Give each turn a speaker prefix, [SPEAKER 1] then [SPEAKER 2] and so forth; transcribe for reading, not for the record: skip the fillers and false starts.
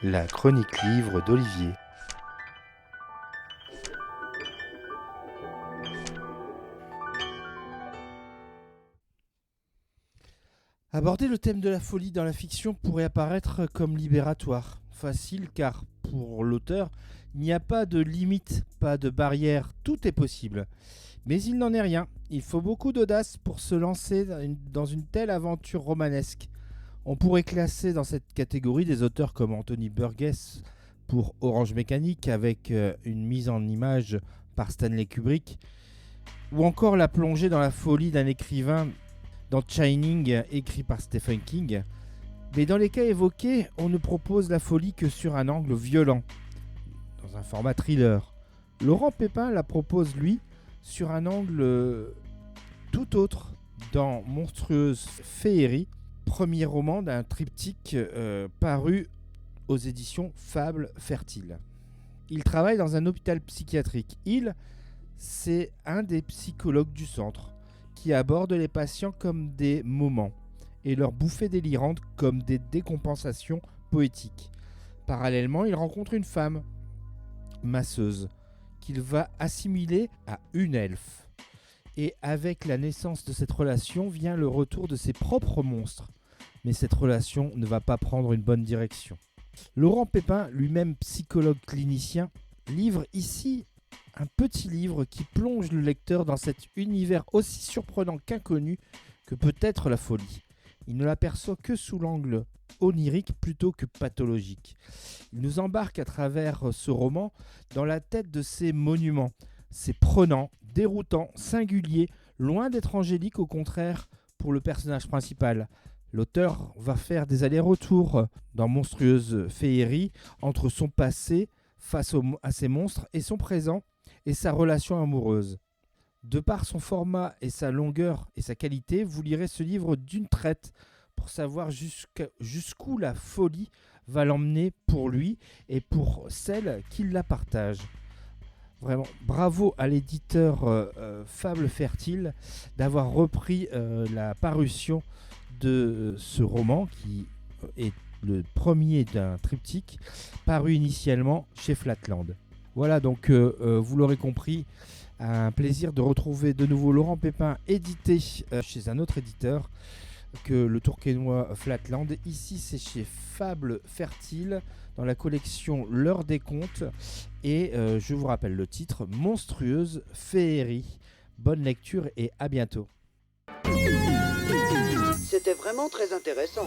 [SPEAKER 1] La chronique livre d'Olivier. Aborder le thème de la folie dans la fiction pourrait apparaître comme libératoire. Facile car, pour l'auteur, il n'y a pas de limite, pas de barrière, tout est possible. Mais il n'en est rien. Il faut beaucoup d'audace pour se lancer dans une telle aventure romanesque. On pourrait classer dans cette catégorie des auteurs comme Anthony Burgess pour Orange Mécanique avec une mise en image par Stanley Kubrick, ou encore la plongée dans la folie d'un écrivain dans Shining écrit par Stephen King. Mais dans les cas évoqués, on ne propose la folie que sur un angle violent, dans un format thriller. Laurent Pépin la propose, lui, sur un angle tout autre, dans Monstrueuse Féerie, premier roman d'un triptyque paru aux éditions Fable Fertile. Il travaille dans un hôpital psychiatrique. C'est un des psychologues du centre qui aborde les patients comme des moments et leurs bouffées délirantes comme des décompensations poétiques. Parallèlement, il rencontre une femme, masseuse, qu'il va assimiler à une elfe. Et avec la naissance de cette relation vient le retour de ses propres monstres. Mais cette relation ne va pas prendre une bonne direction. Laurent Pépin, lui-même psychologue clinicien, livre ici un petit livre qui plonge le lecteur dans cet univers aussi surprenant qu'inconnu que peut être la folie. Il ne l'aperçoit que sous l'angle onirique plutôt que pathologique. Il nous embarque à travers ce roman dans la tête de ces monuments. C'est prenant, déroutant, singulier, loin d'être angélique, au contraire pour le personnage principal. L'auteur va faire des allers-retours dans Monstrueuse Féerie entre son passé face à ces monstres et son présent et sa relation amoureuse. De par son format et sa longueur et sa qualité, vous lirez ce livre d'une traite pour savoir jusqu'où la folie va l'emmener pour lui et pour celle qui la partage. Vraiment, bravo à l'éditeur Fable Fertile d'avoir repris la parution de ce roman qui est le premier d'un triptyque paru initialement chez Flatland. Voilà, donc vous l'aurez compris, un plaisir de retrouver de nouveau Laurent Pépin édité chez un autre éditeur que le tourquenois Flatland. Ici, c'est chez Fable Fertile dans la collection L'heure des contes. Et je vous rappelle le titre, Monstrueuse Féerie. Bonne lecture et à bientôt.
[SPEAKER 2] C'était vraiment très intéressant.